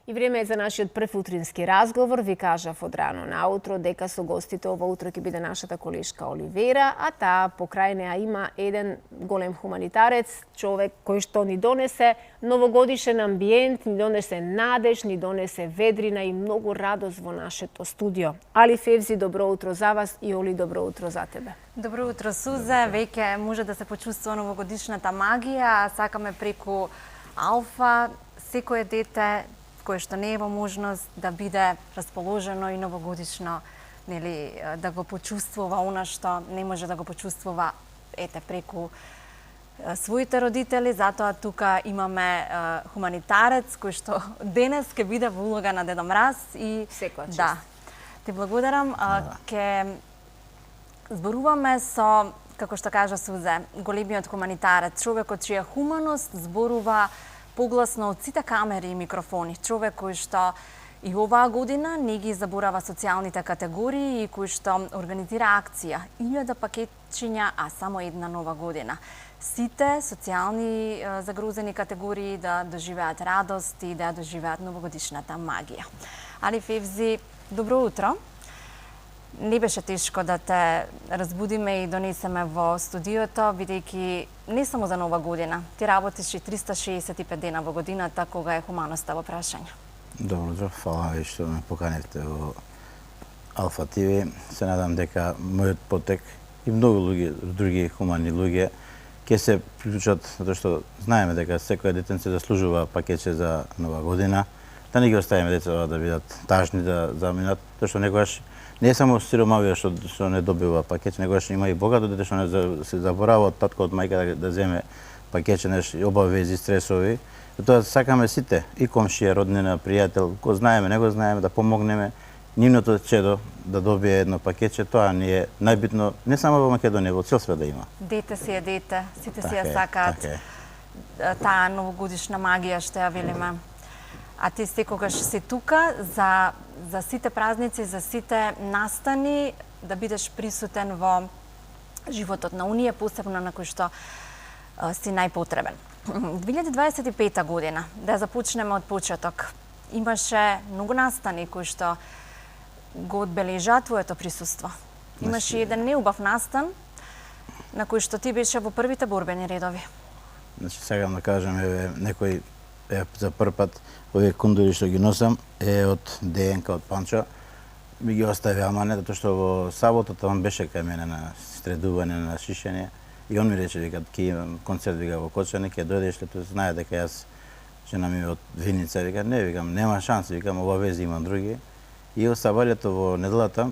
И време е за нашиот прв утрински разговор. Ви кажав од рано наутро дека со гостите ова утро ќе биде нашата колешка Оливера, а таа покрај неа има еден голем хуманитарец, човек кој што ни донесе новогодишен амбиент, ни донесе надеж, ни донесе ведрина и многу радост во нашето студио. Али Февзи, добро утро за вас и Оли, добро утро за тебе. Добро утро, Сузе. Веќе може да се почувствува новогодишната магија, сакаме преку Алфа секое дете кое што не е во можност да биде расположено и новогодишно, нели, да го почувствува она што не може да го почувствува преку своите родители, затоа тука имаме хуманитарец кој што денес ќе биде во улога на Дедо Мраз и секоја чест. Да. Ти благодарам. Ќе зборуваме со, како што кажа Сузе, големиот хуманитарец, човекот чија хуманост зборува погласно од сите камери и микрофони, човек кој што и оваа година не ги заборава социјалните категории и кој што организира акција 1000 пакетчиња, а само една нова година. Сите социјални загрозени категории да доживеат радост и да доживеат новогодишната магија. Али Февзи, добро утро. Не беше тешко да те разбудиме и донесеме во студиото, бидејќи не само за нова година, ти работиш и 365 дена во годината кога е хуманоста во прашање. Добро утро, фала ви што ме поканивте во Алфа ТВ. Се надам дека мојот потек и многу луѓе, други хумани луѓе ќе се приклучат, затоа што знаеме дека секој детенце заслужува пакетче за нова година, да не ги оставиме децата да бидат тажни да заминат, тоа што некогаш не е само сиромавија што не добива пакетче, негогаш има и богато дете што не се заборава од татко, од мајка да земе пакетче, и обавези, стресови. Затоа сакаме сите, и комшија, роднина, пријател, го знаеме, не го знаеме, да помогнеме нивното чедо да добие едно пакетче. Тоа ни е најбитно, не само во Македонија, во цел свет да има. Дете си е дете, сите си ја сакаат таа новогодишна магија што ја велиме. А ти секогаш си тука за сите празници, за сите настани, да бидеш присутен во животот на Унија, посебно на кој што си најпотребен. 2025 година, да започнеме од почеток, имаше многу настани кои што го одбележа твоето присуство. Имаше еден неубав настан на кој што ти беше во првите борбени редови. Значи, сакам да кажам, некој за прв пат овие кундури што ги носам е од ДНК од Панчо. Ми ги остави, ама не, затоа што во саботата он беше кај мене на средување, на шишење. И он ми рече, вика, ќе имам концерт, вика, во Кочани, ќе дојдеш, лето знае дека јас, жена ми од Виница, вика, не, викам, нема шанси, викам, обавези имам други. И од сабањето во неделата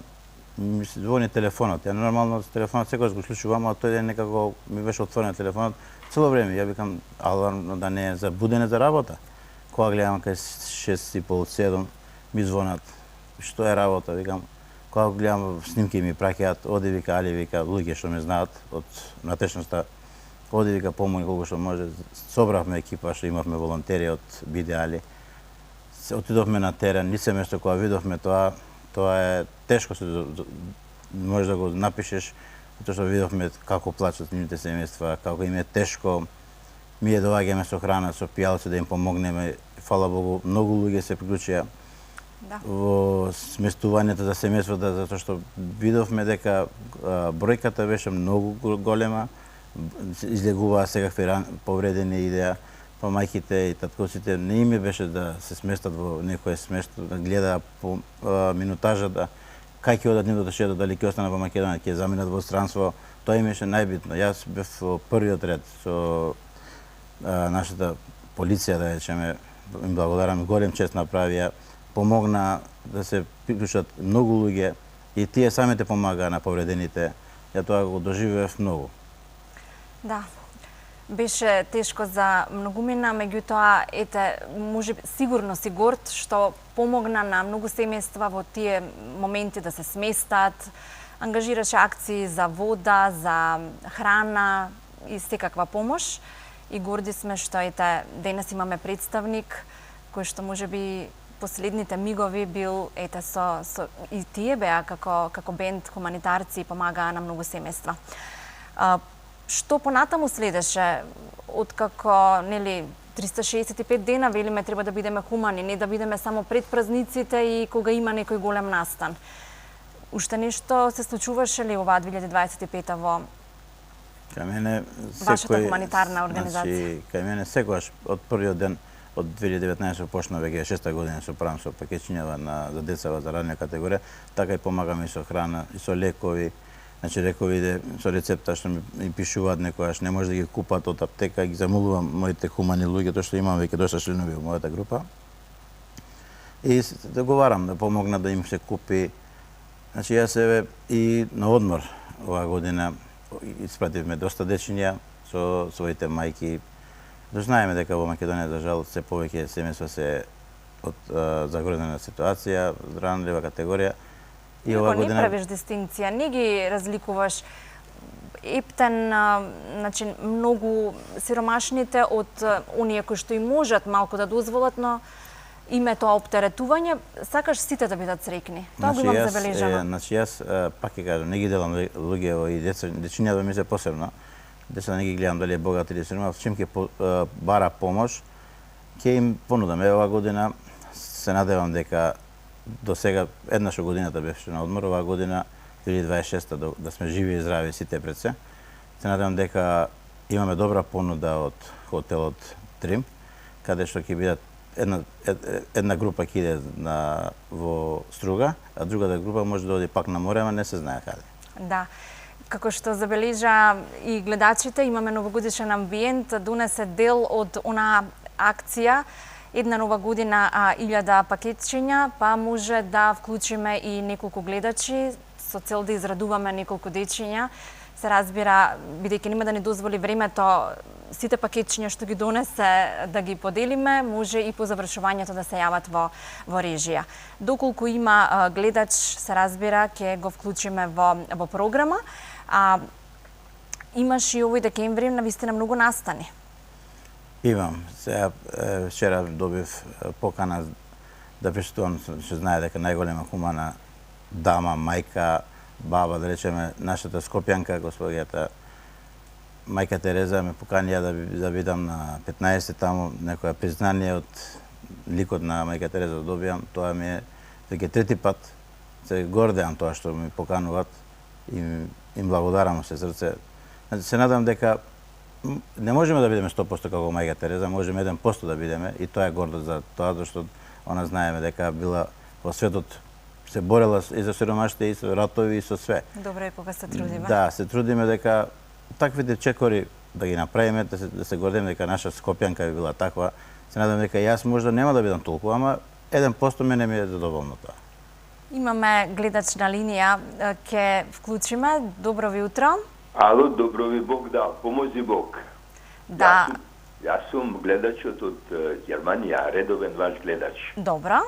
ми се звони телефонот. Ја нормално телефонот секогаш го слушувам, а тој ден некако ми беше отворен телефонот цело време. Ја викам, аларм да не е за будене за работа. Кога гледам кај 6:30-7 ми звонат. Што е работа, викам. Кога гледам снимки ми праќаат, оди, вика, Али, вика, луѓе што ме знаат од натешноста, оди, вика, помоги колку што може. Собравме екипа што имавме волонтери од Биде Али. Отидовме на терен, нице место кога видовме тоа е тешко се можеш да го напишеш, затоа што видовме како плачат нивните семејства, како им е тешко. Ми доаѓаме со храна, со пијалци да им помогнеме. Фала Богу, многу луѓе се приклучија во сместувањето за семејствата, затоа што видовме дека бројката беше многу голема, излегуваа секакви повредени идеја, па мајките и татковците не име беше да се сместат во некое смешто, да гледаа по минутажата, кај ќе одат нивното шедо, дали ќе останат во Македонија, ќе заминат во странство, тоа им беше најбитно. Јас бев во првиот ред со нашата полиција, да речеме, им благодарам, голем чест направија, помогна да се приклучат многу луѓе и тие самите помагаа на повредените. Ја тоа го доживеев многу. Да. Беше тешко за многумина, меѓутоа, може сигурно си горд што помогна на многу семејства во тие моменти да се сместат, ангажираше акции за вода, за храна и секаква помош. И горди сме што денес имаме представник кој што можеби последните мигови бил и тие беа како бенд хуманитарци и помагаа на многу семејства. Што понатаму следеше, откако 365 дена велиме треба да бидеме хумани, не да бидеме само пред празниците и кога има некој голем настан. Уште нешто се случуваше ли оваа 2025 во Кај мене вашата хуманитарна организација? Значи, кај мене секогаш од првиот ден од 2019 почна веќе 6-та година со правам со пакетчињава за деца за ранија категорија, така и помагаме и со храна, и со лекови. Значи лековите со рецепта што ми пишуваат некогаш не може да ги купат од аптека, ги замолувам моите хумани луѓе, тоа што имам веќе доста членови во мојата група. И договарам да помогна да им се купи. Значи јас еве и на одмор оваа година испративме доста дечиња со своите мајки. Знаеме дека во Македонија за жал се повеќе семејства се од загрозена ситуација, ранлива категорија. И оваа година не правиш дистинкција, не ги разликуваш ептен, значи многу сиромашните од оние кои што и можат малку да дозволат, но име тоа оптеретување, сакаш сите да бидат среќни. Тоа го имам забележано. Значи јас пак ќе кажам, не ги делам луѓе и дечињата ми се посебно. Деца не ги гледам дали е богат или сиромаш, чим ќе бара помош, ќе им понудам. Оваа година се надевам дека до сега еднаш годината беше на одмор, оваа година 2026 да сме живи и здрави сите пред се. Се надевам дека имаме добра понуда од хотелот Трим, каде што ќе бидат една група ќе иде во Струга, а другата група може да оди пак на море, ама не се знае каде. Да. Како што забележа и гледачите, имаме новогодишен амбиент, донесе дел од онаа акција една нова година 1000 пакетчиња, па може да вклучиме и неколку гледачи со цел да израдуваме неколку дечиња. Се разбира, бидејќи нема да ни дозволи времето сите пакетчиња што ги донесе да ги поделиме, може и по завршувањето да се јават во режија. Доколку има гледач, се разбира, ќе го вклучиме во програма. Имаш и овој декември навистина многу настани. Имам. Сега вчера добив покана да присуствувам, што знае дека најголема хумана дама, мајка, баба, да речеме, нашата скопјанка, господјата мајка Тереза ме поканија да бидам на 15 таму, некоја признание од ликот на мајка Тереза да добијам. Тоа ми е веќе трети пат. Се гордеам тоа што ми покануваат и им благодарам се срце. Се надам дека не можеме да бидеме 100% како мајка Тереза, можеме 1% да бидеме и тоа е гордост за тоа, зашто она знаеме дека била во светот, се борела и за сиромашите, и со ратови, и со све. Добро е кога се трудиме. Да, се трудиме дека таквите чекори да ги направиме, да се гордиме дека наша Скопјанка би била таква. Се надам дека јас можда нема да бидам толку, ама 1% мене ми е задоволно тоа. Имаме гледач на линија, ќе вклучиме. Добро ви утро. Ало, добро ви Бог дал, помози Бог. Да. Јас сум гледачот од Германија, редовен ваш гледач. Добро.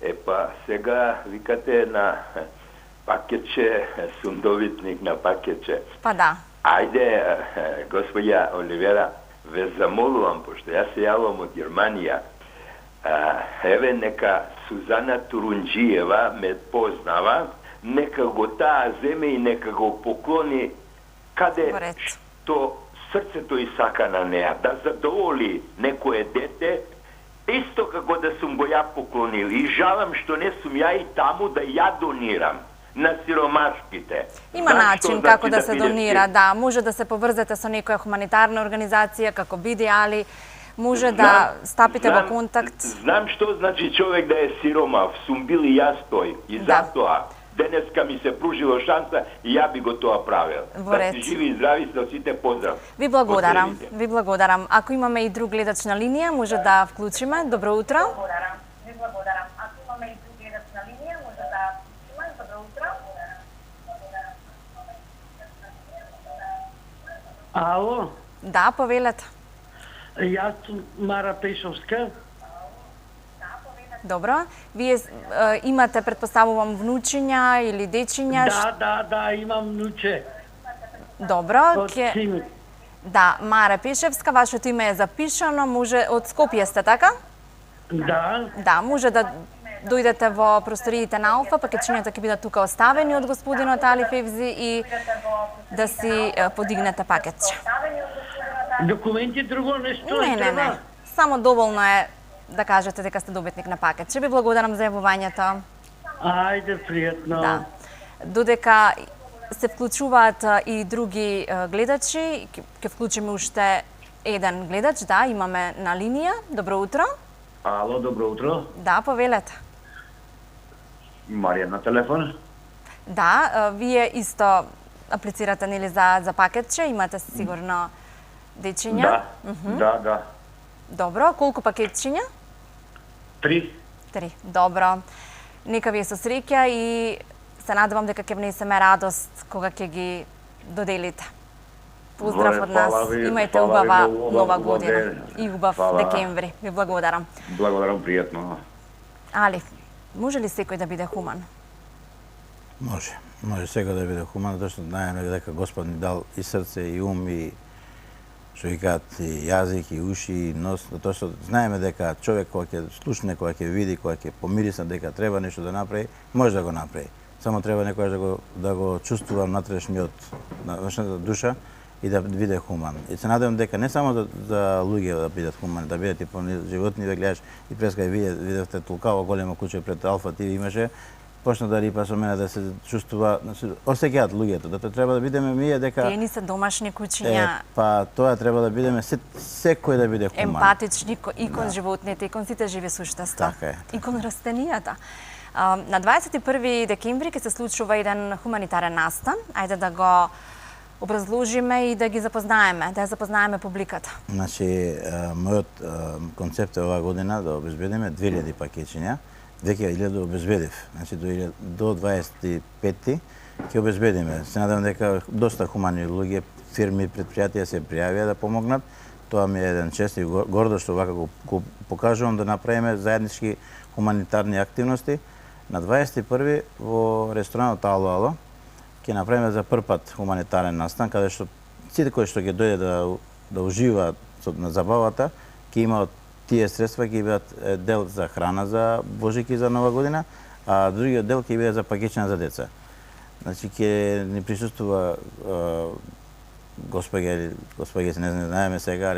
Епа, сега викате на пакетче, сум добитник на пакетче. Па да. Ајде, господја Оливера, ве замолувам, пошто јас се јавам од Германија, еве нека Сузана Турунџиева ме познава, нека го таа земе и нека го поклони каде што срцето и сака на неа, да задоволи некое дете, исто како да сум го ја поклонил. И жалам што не сум ја и таму да ја донирам на сиромашките. Има начин како да се донира, да. Може да се поврзете со некоја хуманитарна организација, како биде, али може да стапите во контакт. Знам што значи човек да е сиромав, сум бил и јас тој. И затоа денеска ми се пружила шанса и ја би го тоа правил. Да си живи и здрави, со сите поздрав. Ви благодарам. Ви благодарам. Ако имаме и друг гледач на линија, може да вклучиме. Добро утро. Ви благодарам. Ако имаме и друг гледач на линија, може да вклучиме. Добро утро. Ало? Да, повелете. Јас сум Мара Пешовска. Добро. Вие имате, предпоставувам, внучиња или дечиња? Да, имам внуче. Добро. Син. Да, Мара Пешевска, вашето име е запишано, може од Скопје сте, така? Да. Да, може да дојдете во просториите на Алфа, пакетчињата ќе бидат тука оставени од господинот Али Февзи и да си подигнете пакетче. Документи друго нешто Не. само доволно е да кажете дека сте добитник на пакет. Ќе ви благодарам за јавувањето. Ајде, пријатно. Да. Додека се вклучуваат и други гледачи, ќе вклучиме уште еден гледач, да, имаме на линија. Добро утро. Ало, добро утро. Да, повелете. Марија на телефон. Да, вие исто аплицирате нели за пакетче, имате сигурно дечиња? Да. Добро, колку пакетчиња? 3. 3. Добро. Нека ви е со среќа и се надевам дека ќе внесеме радост кога ќе ги доделите. Поздрав од нас. Имајте убава нова година и убав декември. Ви благодарам. Благодарам, пријатно. Али, може ли секој да биде хуман? Може. Може секој да биде хуман, затоа што знаеме дека Господ ни дал и срце, и ум, и што викаат и јазик, и уши, и нос, затоа што знаеме дека човек кога ќе слушне, кога ќе види, кога ќе помириса дека треба нешто да направи, може да го направи. Само треба некојаш да го чувствува внатрешниот, нашата душа и да биде хуман. И се надевам дека не само за луѓе да бидат хумани, да бидат и животни, да гледаш и преска видевте толкава големо куче пред Алфа ТВ имаше, почна да рипа со мене да се чувствува, осеќаат луѓето, да треба да бидеме ние дека Тие ни се домашни кучиња. Па тоа треба да бидеме секој да биде хуман. Емпатични и кон животните, и кон сите живи суштества. Така е. И кон растенијата. На 21 декември ќе се случува еден хуманитарен настан. Ајде да го образложиме и да ги запознаеме, да ја запознаеме публиката. Значи, мојот концепт е оваа година да обезбедиме 2000 пакетчиња. 2000 обезбедив. Значи до 25-ти ќе обезбедиме. Се надевам дека доста хумани луѓе, фирми, предпријатија се пријавија да помогнат. Тоа ми е еден чест и гордо што вака го покажувам да направиме заеднички хуманитарни активности. На 21 во ресторанот Ало ќе направиме за прв пат хуманитарен настан, каде што сите кои што ќе дојде да уживаат на забавата, ќе имаат тие средства ќе бидат дел за храна за Божик и за Нова година, а другиот дел ќе биде за пакетчиња за деца. Значи ќе ни присуствува госпоѓа, не знаеме сега,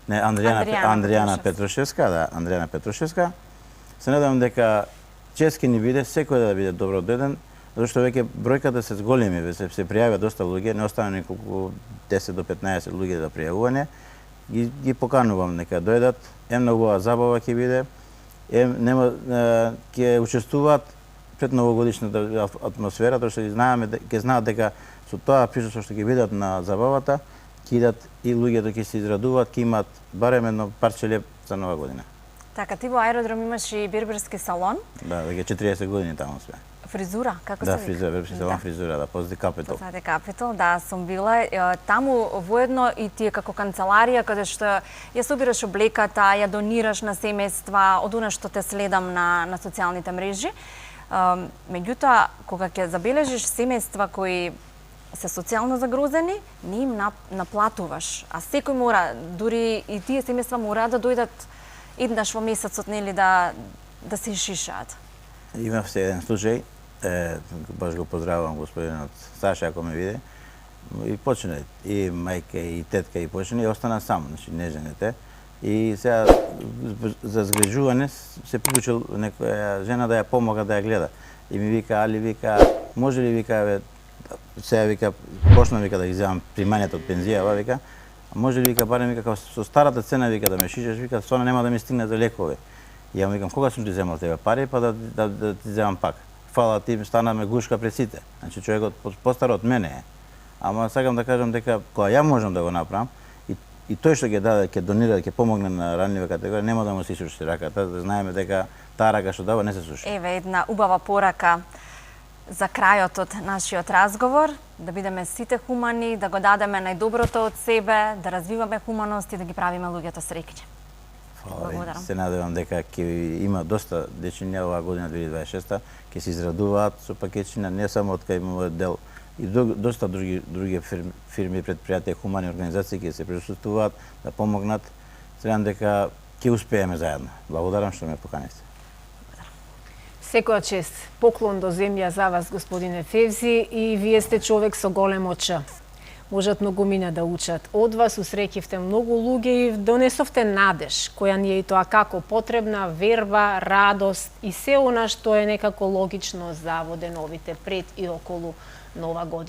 Андријана Петрушевска, да, Андријана Петрушевска. Се надевам дека чест ќе ни биде секој да биде добро дојден, зашто веќе бројката се зголеми, се пријавија доста луѓе, не остана николку 10 до 15 луѓе да пријавување. Ги поканувам нека дојдат, една убава забава ќе биде, ќе учествуваат пред новогодишната атмосфера, тоа што ќе знаат дека со тоа присуство што ќе бидат на забавата, ќе идат и луѓето ќе се израдуваат, ќе имаат барем едно парче леб за Нова година. Така, ти во аеродром имаш и берберски салон. Да, веќе 40 години таму сме. Фризура, како се вика? Да, берберски салон фризура, да, позади Капитол. Позади Капитол, да, сум била. Таму воедно и тие како канцеларија, каде што ја собираш облеката, ја донираш на семејства, од она што те следам на социјалните мрежи. Меѓутоа, кога ќе забележиш семејства кои се социјално загрозени, не им наплатуваш. А секој мора, дури и тие семејства мора да дојдат еднаш во месецот, нели, да се ишишаат. Имав се еден случај, баш го поздравувам господинот Саша ако ме виде, и почна и мајка и тетка и почна и остана сам, значи не женете. И сега за згрижување се приклучил некоја жена да ја помога да ја гледа. И ми вика, али вика, може ли вика, сега вика, почна вика да ги земам примањето од пензија, вика, може ли вика, барем вика, со старата цена вика да ме шишеш, вика, со она нема да ми стигне за лекови. И ја му викам, кога сум ти земал тебе пари, па да ти земам пак. Фала, ти станаме гушка пред сите. Значи човекот постар од мене е. Ама сакам да кажам дека кога ја можам да го направам, и тој што ќе даде, ќе донира, ќе помогне на ранлива категорија, нема да му се суши раката, да знаеме дека таа рака што дава не се суши. Еве една убава порака за крајот од нашиот разговор, да бидеме сите хумани, да го дадеме најдоброто од себе, да развиваме хуманост и да ги правиме луѓето среќни. Фала, се надевам дека ќе има доста дечиња оваа година 2026 ќе се израдуваат со пакетчиња, не само од кај мојот дел, и доста други фирми, предпријатија, хумани организации ќе се присуствуваат да помогнат. Следам дека ќе успееме заедно. Благодарам што ме поканивте. Секоја чест, поклон до земја за вас, господине Февзи, и вие сте човек со големо Ч. Можат многумина да учат од вас, усреќивте многу луѓе и донесовте надеж, која ни е и тоа како потребна, верба, радост и се она што е некако логично за воденовите пред и околу Нова година.